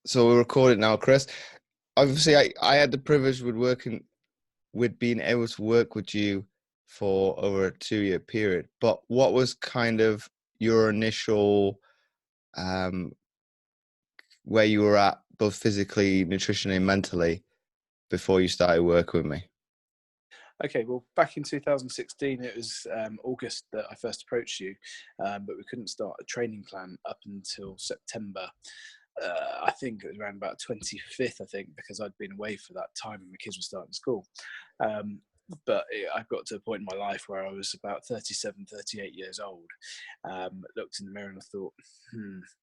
So we're recording now, Chris. Obviously, I had the privilege with being able to work with you for over a 2-year period. But what was kind of your initial where you were at, both physically, nutritionally, and mentally, before you started working with me? Okay, well, back in 2016, it was August that I first approached you, but we couldn't start a training plan up until September. I think it was around about 25th, I think, because I'd been away for that time and my kids were starting school. But I got to a point in my life where I was about 37, 38 years old. Looked in the mirror and I thought,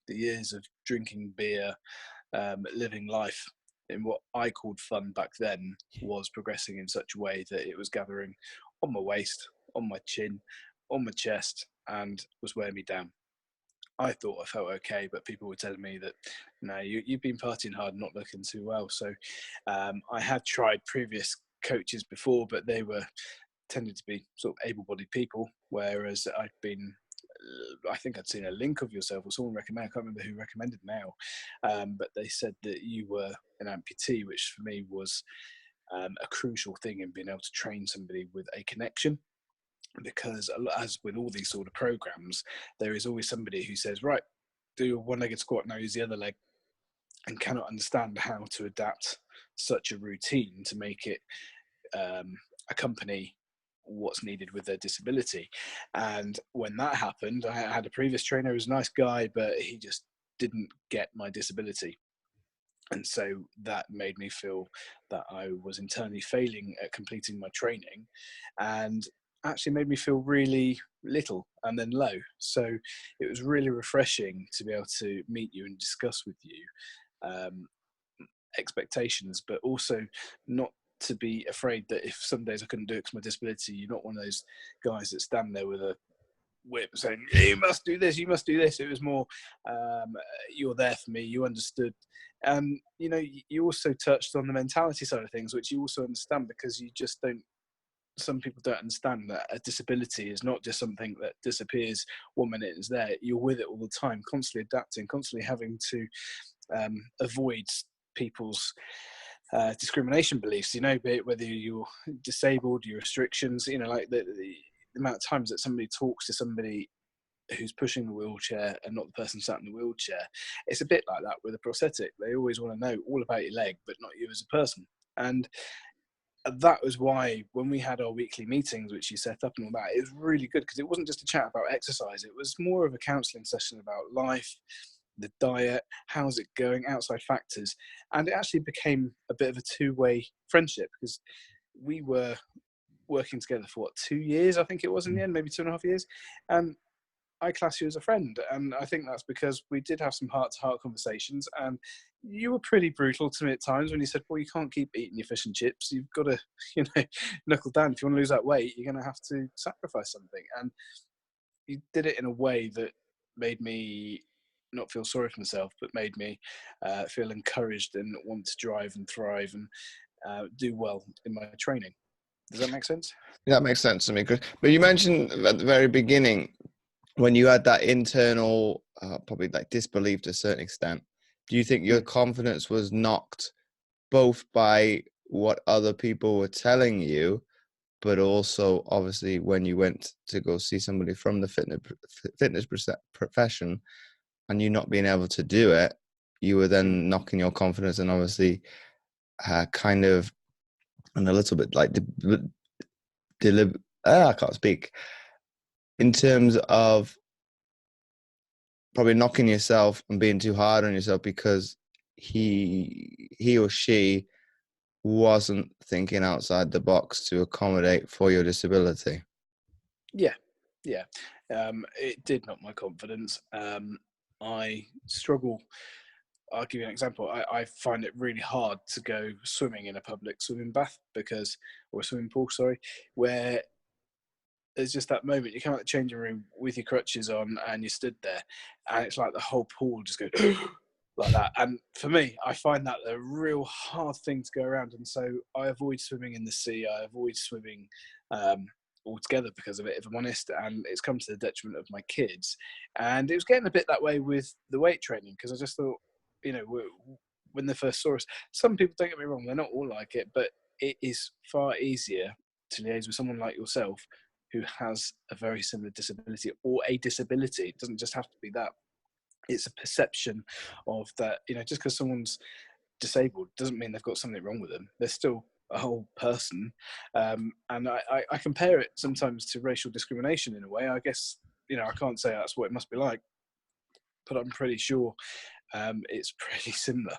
the years of drinking beer, living life in what I called fun back then was progressing in such a way that it was gathering on my waist, on my chin, on my chest, and was wearing me down. I thought I felt okay, but people were telling me that, no, you've been partying hard, not looking too well. So I had tried previous coaches before, but they were tended to be sort of able-bodied people, whereas I'd been, I think I'd seen a link of yourself or someone recommended, I can't remember who recommended now, but they said that you were an amputee, which for me was a crucial thing in being able to train somebody with a connection. Because as with all these sort of programs, there is always somebody who says, right, do your one-legged squat, now use the other leg, and cannot understand how to adapt such a routine to make it accompany what's needed with their disability. And when that happened, I had a previous trainer who was a nice guy, but he just didn't get my disability. And so that made me feel that I was internally failing at completing my training, and actually made me feel really little and then low. So it was really refreshing to be able to meet you and discuss with you um, expectations, but also not to be afraid that if some days I couldn't do it because my disability, you're not one of those guys that stand there with a whip saying, you must do this, you must do this. It was more, you're there for me, you understood. You know, you also touched on the mentality side of things, which you also understand, because you just don't, some people don't understand that a disability is not just something that disappears 1 minute and is there. You're with it all the time, constantly adapting, constantly having to avoid people's discrimination beliefs, you know, be it whether you're disabled, your restrictions, you know, like the amount of times that somebody talks to somebody who's pushing the wheelchair and not the person sat in the wheelchair. It's a bit like that with a prosthetic. They always want to know all about your leg, but not you as a person. And that was why when we had our weekly meetings, which you set up and all that, it was really good, because it wasn't just a chat about exercise. It was more of a counselling session about life, the diet, how's it going, outside factors. And it actually became a bit of a two-way friendship, because we were working together for 2 years, I think it was in the end, maybe 2.5 years. And I class you as a friend. And I think that's because we did have some heart-to-heart conversations. And you were pretty brutal to me at times when you said, well, you can't keep eating your fish and chips. You've got to, you know, knuckle down. If you want to lose that weight, you're going to have to sacrifice something. And you did it in a way that made me not feel sorry for myself, but made me feel encouraged and want to drive and thrive and do well in my training. Does that make sense? That makes sense to me, Chris. But you mentioned at the very beginning when you had that internal, probably like disbelief to a certain extent. Do you think your confidence was knocked both by what other people were telling you, but also obviously when you went to go see somebody from the fitness profession and you not being able to do it, you were then knocking your confidence, and obviously kind of, and a little bit like I can't speak, in terms of probably knocking yourself and being too hard on yourself because he or she wasn't thinking outside the box to accommodate for your disability. Yeah. It did knock my confidence. I struggle. I'll give you an example. I find it really hard to go swimming in a public swimming bath or a swimming pool, sorry, where there's just that moment you come out the changing room with your crutches on and you stood there, and it's like the whole pool just goes like that. And for me, I find that a real hard thing to go around, and so I avoid swimming in the sea. I avoid swimming altogether because of it, if I'm honest, and it's come to the detriment of my kids. And it was getting a bit that way with the weight training, because I just thought, you know, when they first saw us. Some people, don't get me wrong, they're not all like it, but it is far easier to liaise with someone like yourself who has a very similar disability or a disability. It doesn't just have to be that. It's a perception of that, just because someone's disabled doesn't mean they've got something wrong with them. They're still a whole person. And I compare it sometimes to racial discrimination in a way. I guess, I can't say that's what it must be like, but I'm pretty sure it's pretty similar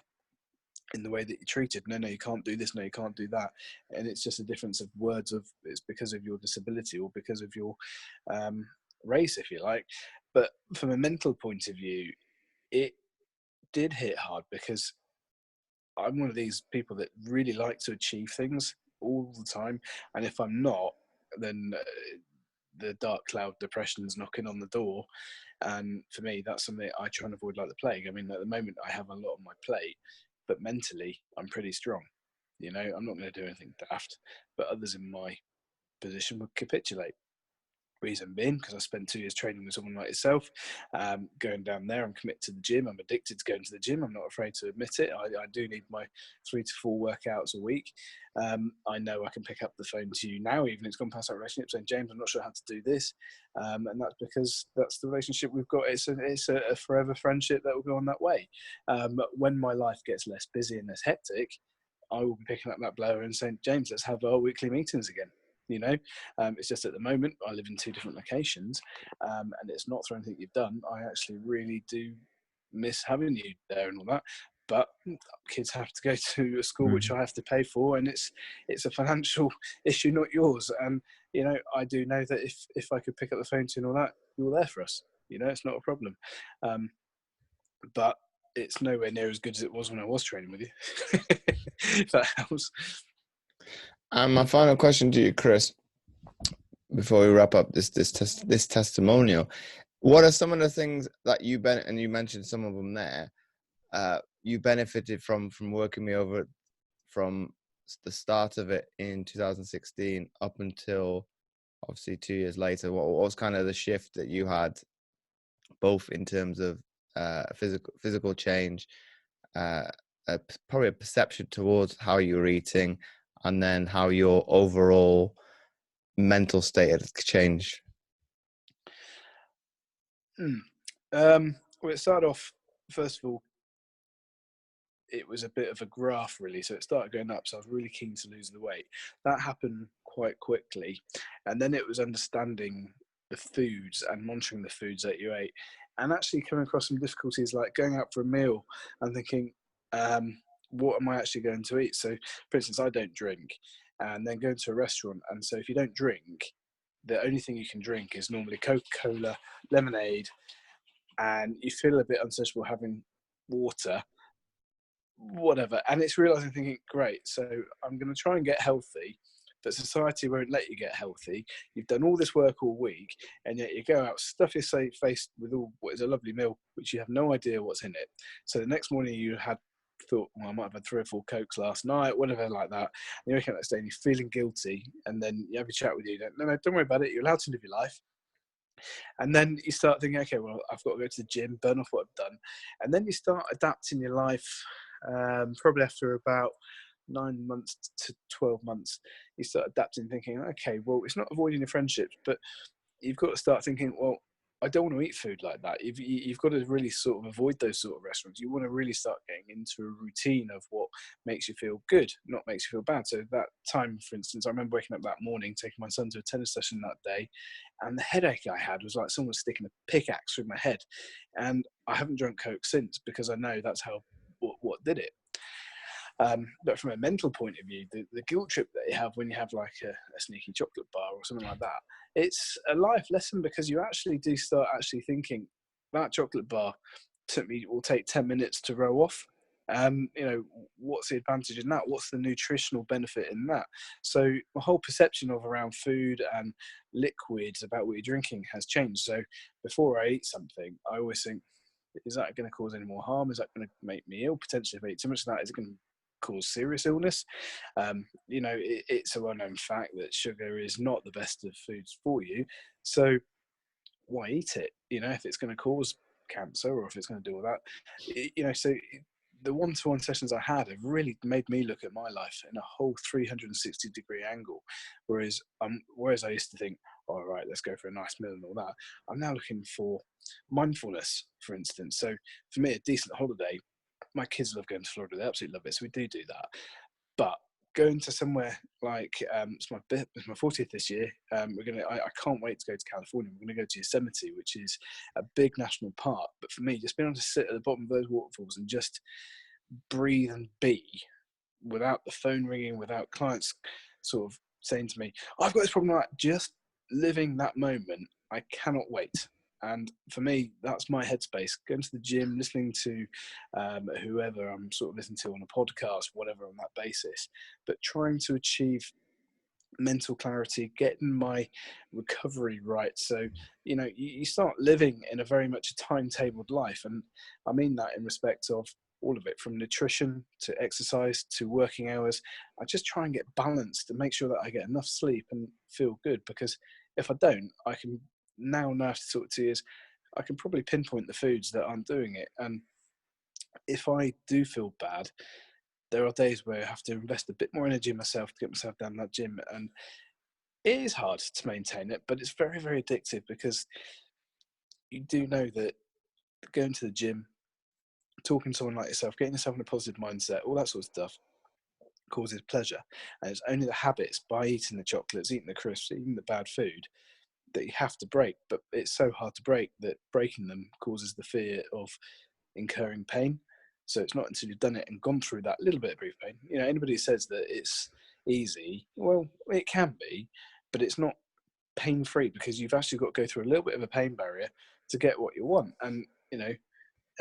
in the way that you're treated. No, you can't do this. No, you can't do that. And it's just a difference of words of it's because of your disability or because of your race, if you like. But from a mental point of view, it did hit hard because I'm one of these people that really like to achieve things all the time. And if I'm not, then the dark cloud depression is knocking on the door. And for me, that's something I try and avoid like the plague. I mean, at the moment, I have a lot on my plate, but mentally, I'm pretty strong. I'm not going to do anything daft, but others in my position would capitulate. Reason being, because I spent 2 years training with someone like yourself, going down there. I'm committed to the gym. I'm addicted to going to the gym. I'm not afraid to admit it. I do need my 3 to 4 workouts a week. I know I can pick up the phone to you now, even if it's gone past that relationship, saying, James, I'm not sure how to do this. And that's because that's the relationship we've got. It's a forever friendship that will go on that way. When my life gets less busy and less hectic, I will be picking up that blower and saying, James, let's have our weekly meetings again. It's just at the moment I live in 2 different locations, and it's not through anything you've done. I actually really do miss having you there and all that, but kids have to go to a school which I have to pay for, and it's a financial issue, not yours. And I do know that if I could pick up the phone to you and all that, you're there for us. It's not a problem, but it's nowhere near as good as it was when I was training with you. If that helps. And my final question to you, Chris, before we wrap up this testimonial, what are some of the things that you and you mentioned some of them there, you benefited from working me over from the start of it in 2016 up until obviously 2 years later? What was kind of the shift that you had, both in terms of physical change, probably a perception towards how you were eating, and then how your overall mental state had changed? Well, it started off, first of all, it was a bit of a graph, really. So it started going up. So I was really keen to lose the weight. That happened quite quickly. And then it was understanding the foods and monitoring the foods that you ate, and actually coming across some difficulties like going out for a meal and thinking, what am I actually going to eat? So, for instance, I don't drink, and then going to a restaurant. And so if you don't drink, the only thing you can drink is normally Coca-Cola, lemonade, and you feel a bit unsociable having water, whatever. And it's realizing, thinking, great, so I'm going to try and get healthy, but society won't let you get healthy. You've done all this work all week, and yet you go out, stuff your face with all what is a lovely meal, which you have no idea what's in it. So the next morning you had thought, well, I might have had 3 or 4 Cokes last night, whatever like that. And you wake up next day and you're feeling guilty, and then you have a chat with you. No, don't worry about it. You're allowed to live your life. And then you start thinking, okay, well, I've got to go to the gym, burn off what I've done. And then you start adapting your life. Probably after about 9 months to 12 months, you start adapting, thinking, okay, well, it's not avoiding your friendships, but you've got to start thinking, well, I don't want to eat food like that. You've got to really sort of avoid those sort of restaurants. You want to really start getting into a routine of what makes you feel good, not makes you feel bad. So that time, for instance, I remember waking up that morning, taking my son to a tennis session that day, and the headache I had was like someone was sticking a pickaxe through my head. And I haven't drunk Coke since, because I know that's how what did it. But from a mental point of view, the guilt trip that you have when you have like a sneaky chocolate bar or something like that, it's a life lesson, because you actually do start actually thinking, that chocolate bar will take 10 minutes to row off. What's the advantage in that? What's the nutritional benefit in that? So my whole perception of around food and liquids about what you're drinking has changed. So before I eat something, I always think, is that going to cause any more harm? Is that going to make me ill? Potentially, if I eat too much of that, is it going to cause serious illness? It's a well-known fact that sugar is not the best of foods for you. So why eat it? If it's going to cause cancer, or if it's going to do all that, so the one-to-one sessions I had have really made me look at my life in a whole 360-degree angle. Whereas I used to think, all right, let's go for a nice meal and all that. I'm now looking for mindfulness, for instance. So for me, a decent holiday, my kids love going to Florida. They absolutely love it. So we do that. But going to somewhere like it's my 40th this year. I can't wait to go to California. We're going to go to Yosemite, which is a big national park. But for me, just being able to sit at the bottom of those waterfalls and just breathe and be, without the phone ringing, without clients sort of saying to me, I've got this problem, like just living that moment, I cannot wait. And for me, that's my headspace. Going to the gym, listening to whoever I'm sort of listening to on a podcast, whatever, on that basis, but trying to achieve mental clarity, getting my recovery right. So, you start living in a very much a timetabled life. And I mean that in respect of all of it, from nutrition to exercise to working hours. I just try and get balanced and make sure that I get enough sleep and feel good, because if I don't, I can now after sort of 2 years, I can probably pinpoint the foods that aren't doing it. And if I do feel bad, there are days where I have to invest a bit more energy in myself to get myself down that gym. And it is hard to maintain it, but it's very, very addictive, because you do know that going to the gym, talking to someone like yourself, getting yourself in a positive mindset, all that sort of stuff causes pleasure. And it's only the habits, by eating the chocolates, eating the crisps, eating the bad food, that you have to break. But it's so hard to break that breaking them causes the fear of incurring pain. So it's not until you've done it and gone through that little bit of brief pain. Anybody who says that it's easy, well, it can be, but it's not pain-free, because you've actually got to go through a little bit of a pain barrier to get what you want. And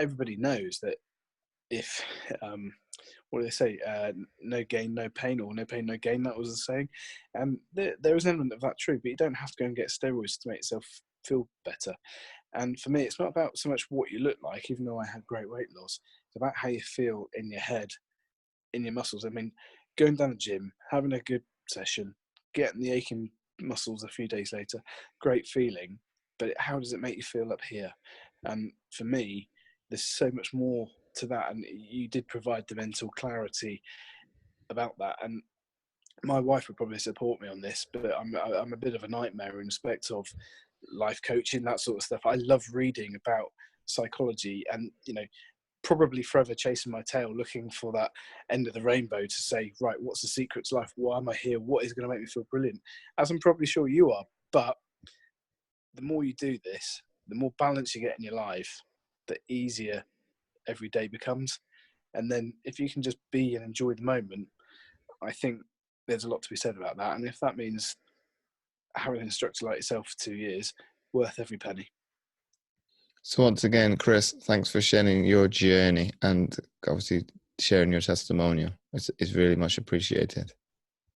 everybody knows that if what do they say, no gain no pain, or no pain no gain, that was the saying. And there is an element of that true, but you don't have to go and get steroids to make yourself feel better. And for me, it's not about so much what you look like, even though I had great weight loss. It's about how you feel in your head, in your muscles. I mean, going down the gym, having a good session, getting the aching muscles a few days later, great feeling. But how does it make you feel up here? And for me, there's so much more to that. And you did provide the mental clarity about that. And my wife would probably support me on this, but I'm a bit of a nightmare in respect of life coaching, that sort of stuff. I love reading about psychology, and probably forever chasing my tail, looking for that end of the rainbow to say, right, what's the secret to life? Why am I here? What is going to make me feel brilliant? As I'm probably sure you are. But the more you do this, the more balance you get in your life, the easier every day becomes. And then if you can just be and enjoy the moment, I think there's a lot to be said about that. And if that means having an instructor like yourself for 2 years, worth every penny. So once again, Chris, thanks for sharing your journey and obviously sharing your testimonial. It's really much appreciated.